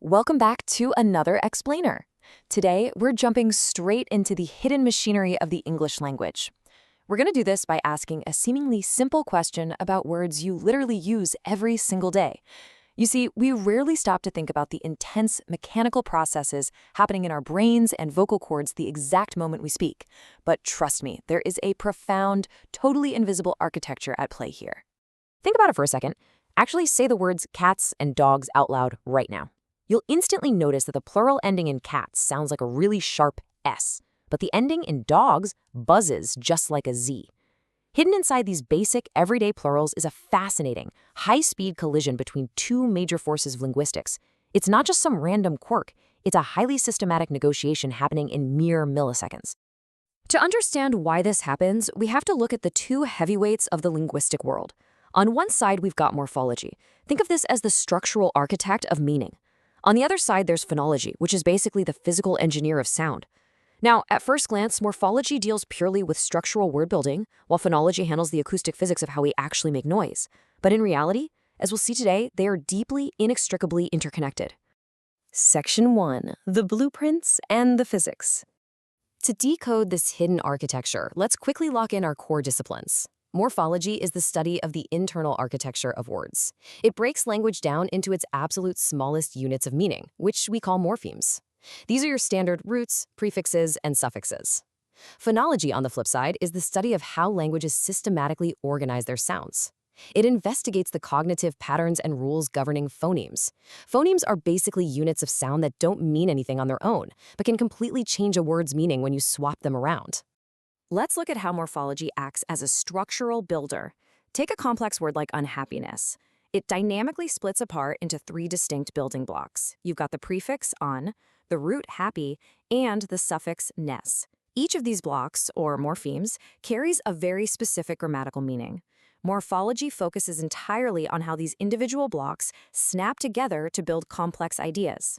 Welcome back to another explainer. Today, we're jumping straight into the hidden machinery of the English language. We're going to do this by asking a seemingly simple question about words you literally use every single day. You see, we rarely stop to think about the intense mechanical processes happening in our brains and vocal cords the exact moment we speak. But trust me, there is a profound, totally invisible architecture at play here. Think about it for a second. Actually say the words cats and dogs out loud right now. You'll instantly notice that the plural ending in cats sounds like a really sharp S, but the ending in dogs buzzes just like a Z. Hidden inside these basic, everyday plurals is a fascinating, high-speed collision between two major forces of linguistics. It's not just some random quirk, it's a highly systematic negotiation happening in mere milliseconds. To understand why this happens, we have to look at the two heavyweights of the linguistic world. On one side, we've got morphology. Think of this as the structural architect of meaning. On the other side, there's phonology, which is basically the physical engineer of sound. Now, at first glance, morphology deals purely with structural word building, while phonology handles the acoustic physics of how we actually make noise. But in reality, as we'll see today, they are deeply, inextricably interconnected. Section 1. The blueprints and the physics. To decode this hidden architecture, let's quickly lock in our core disciplines. Morphology is the study of the internal architecture of words. It breaks language down into its absolute smallest units of meaning, which we call morphemes. These are your standard roots, prefixes, and suffixes. Phonology, on the flip side, is the study of how languages systematically organize their sounds. It investigates the cognitive patterns and rules governing phonemes. Phonemes are basically units of sound that don't mean anything on their own, but can completely change a word's meaning when you swap them around. Let's look at how morphology acts as a structural builder. Take a complex word like unhappiness. It dynamically splits apart into three distinct building blocks. You've got the prefix on, the root happy, and the suffix ness. Each of these blocks, or morphemes, carries a very specific grammatical meaning. Morphology focuses entirely on how these individual blocks snap together to build complex ideas.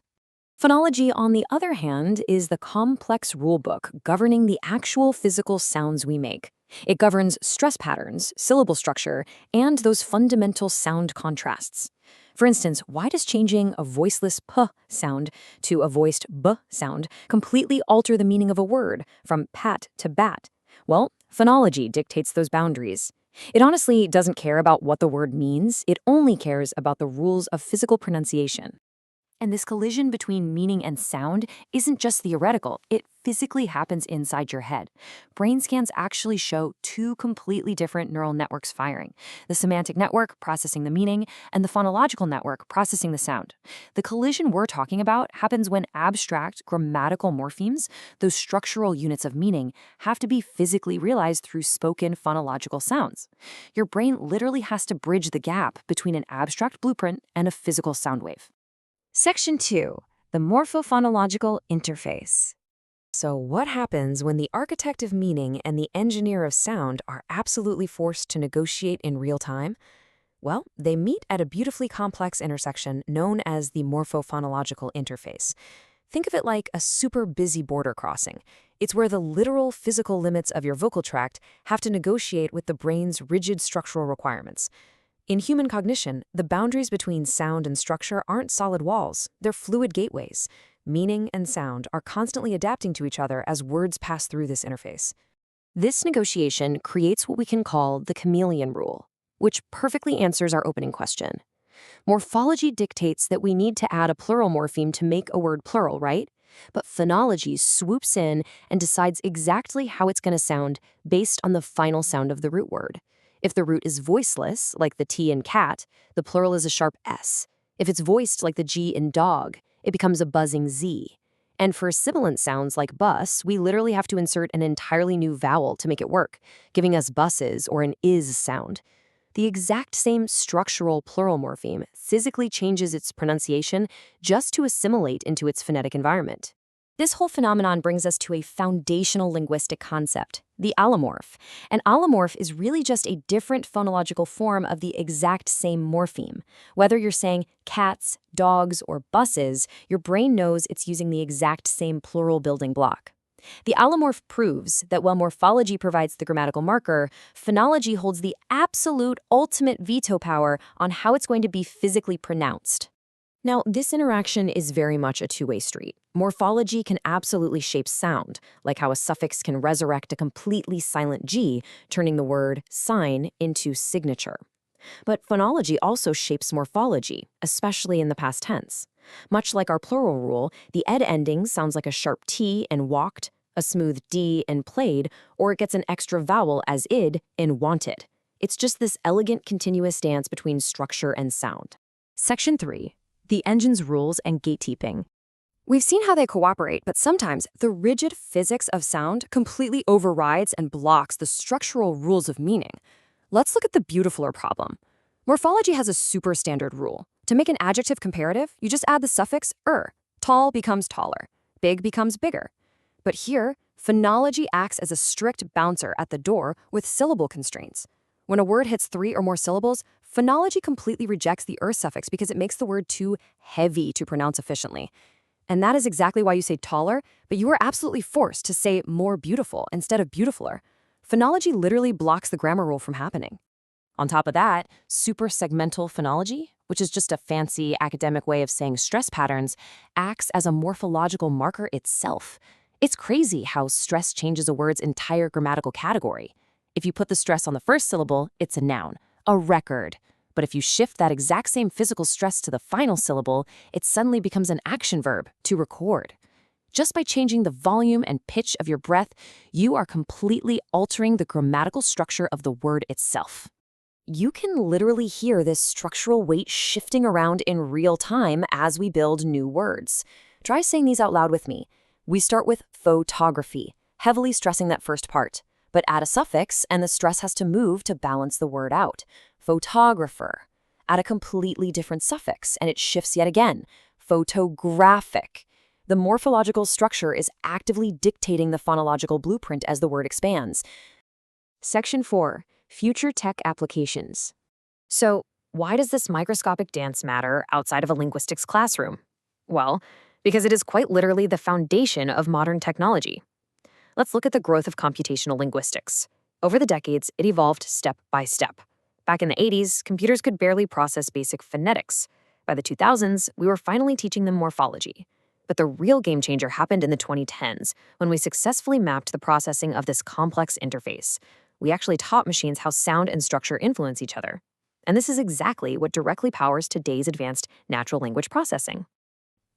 Phonology, on the other hand, is the complex rulebook governing the actual physical sounds we make. It governs stress patterns, syllable structure, and those fundamental sound contrasts. For instance, why does changing a voiceless p sound to a voiced b sound completely alter the meaning of a word, from pat to bat? Well, phonology dictates those boundaries. It honestly doesn't care about what the word means, it only cares about the rules of physical pronunciation. And this collision between meaning and sound isn't just theoretical, it physically happens inside your head. Brain scans actually show two completely different neural networks firing: the semantic network processing the meaning, and the phonological network processing the sound. The collision we're talking about happens when abstract grammatical morphemes, those structural units of meaning, have to be physically realized through spoken phonological sounds. Your brain literally has to bridge the gap between an abstract blueprint and a physical sound wave. Section 2. The morphophonological interface. So what happens when the architect of meaning and the engineer of sound are absolutely forced to negotiate in real time? Well, they meet at a beautifully complex intersection known as the morphophonological interface. Think of it like a super busy border crossing. It's where the literal physical limits of your vocal tract have to negotiate with the brain's rigid structural requirements. In human cognition, the boundaries between sound and structure aren't solid walls, they're fluid gateways. Meaning and sound are constantly adapting to each other as words pass through this interface. This negotiation creates what we can call the chameleon rule, which perfectly answers our opening question. Morphology dictates that we need to add a plural morpheme to make a word plural, right? But phonology swoops in and decides exactly how it's going to sound based on the final sound of the root word. If the root is voiceless, like the T in cat, the plural is a sharp S. If it's voiced like the G in dog, it becomes a buzzing Z. And for sibilant sounds like bus, we literally have to insert an entirely new vowel to make it work, giving us buses or an is sound. The exact same structural plural morpheme physically changes its pronunciation just to assimilate into its phonetic environment. This whole phenomenon brings us to a foundational linguistic concept, the allomorph. An allomorph is really just a different phonological form of the exact same morpheme. Whether you're saying cats, dogs, or buses, your brain knows it's using the exact same plural building block. The allomorph proves that while morphology provides the grammatical marker, phonology holds the absolute ultimate veto power on how it's going to be physically pronounced. Now, this interaction is very much a two-way street. Morphology can absolutely shape sound, like how a suffix can resurrect a completely silent G, turning the word sign into signature. But phonology also shapes morphology, especially in the past tense. Much like our plural rule, the ed ending sounds like a sharp T in walked, a smooth D in played, or it gets an extra vowel as id in wanted. It's just this elegant continuous dance between structure and sound. Section 3. The engine's rules and gatekeeping. We've seen how they cooperate, but sometimes the rigid physics of sound completely overrides and blocks the structural rules of meaning. Let's look at the beautifuler problem. Morphology has a super standard rule. To make an adjective comparative, you just add the suffix "er." Tall becomes taller. Big becomes bigger. But here, phonology acts as a strict bouncer at the door with syllable constraints. When a word hits 3 or more syllables, phonology completely rejects the "er" suffix because it makes the word too heavy to pronounce efficiently. And that is exactly why you say taller, but you are absolutely forced to say more beautiful instead of beautifuler. Phonology literally blocks the grammar rule from happening. On top of that, suprasegmental phonology, which is just a fancy academic way of saying stress patterns, acts as a morphological marker itself. It's crazy how stress changes a word's entire grammatical category. If you put the stress on the first syllable, it's a noun, a record. But if you shift that exact same physical stress to the final syllable, it suddenly becomes an action verb, to record. Just by changing the volume and pitch of your breath, you are completely altering the grammatical structure of the word itself. You can literally hear this structural weight shifting around in real time as we build new words. Try saying these out loud with me. We start with photography, heavily stressing that first part, but add a suffix and the stress has to move to balance the word out. Photographer. Add a completely different suffix and it shifts yet again. Photographic. The morphological structure is actively dictating the phonological blueprint as the word expands. Section 4. Future tech applications. So, why does this microscopic dance matter outside of a linguistics classroom? Well, because it is quite literally the foundation of modern technology. Let's look at the growth of computational linguistics. Over the decades, it evolved step by step. Back in the 80s, computers could barely process basic phonetics. By the 2000s, we were finally teaching them morphology. But the real game changer happened in the 2010s, when we successfully mapped the processing of this complex interface. We actually taught machines how sound and structure influence each other. And this is exactly what directly powers today's advanced natural language processing.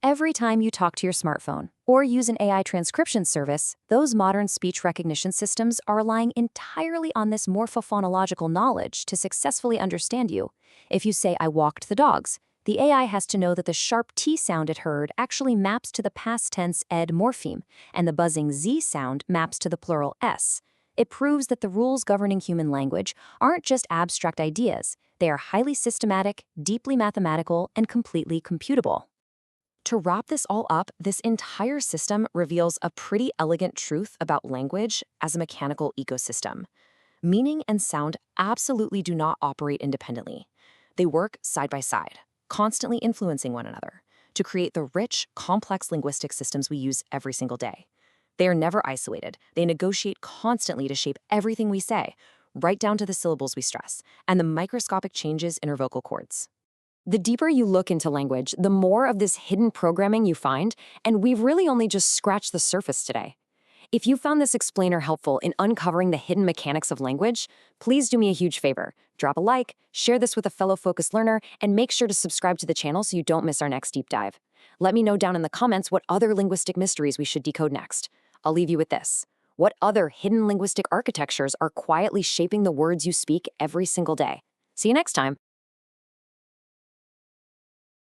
Every time you talk to your smartphone or use an AI transcription service, those modern speech recognition systems are relying entirely on this morphophonological knowledge to successfully understand you. If you say, "I walked the dogs," the AI has to know that the sharp T sound it heard actually maps to the past tense ed morpheme, and the buzzing Z sound maps to the plural S. It proves that the rules governing human language aren't just abstract ideas. They are highly systematic, deeply mathematical, and completely computable. To wrap this all up, this entire system reveals a pretty elegant truth about language as a mechanical ecosystem. Meaning and sound absolutely do not operate independently. They work side by side, constantly influencing one another, to create the rich, complex linguistic systems we use every single day. They are never isolated. They negotiate constantly to shape everything we say, right down to the syllables we stress, and the microscopic changes in our vocal cords. The deeper you look into language, the more of this hidden programming you find, and we've really only just scratched the surface today. If you found this explainer helpful in uncovering the hidden mechanics of language, please do me a huge favor. Drop a like, share this with a fellow focused learner, and make sure to subscribe to the channel so you don't miss our next deep dive. Let me know down in the comments what other linguistic mysteries we should decode next. I'll leave you with this. What other hidden linguistic architectures are quietly shaping the words you speak every single day? See you next time.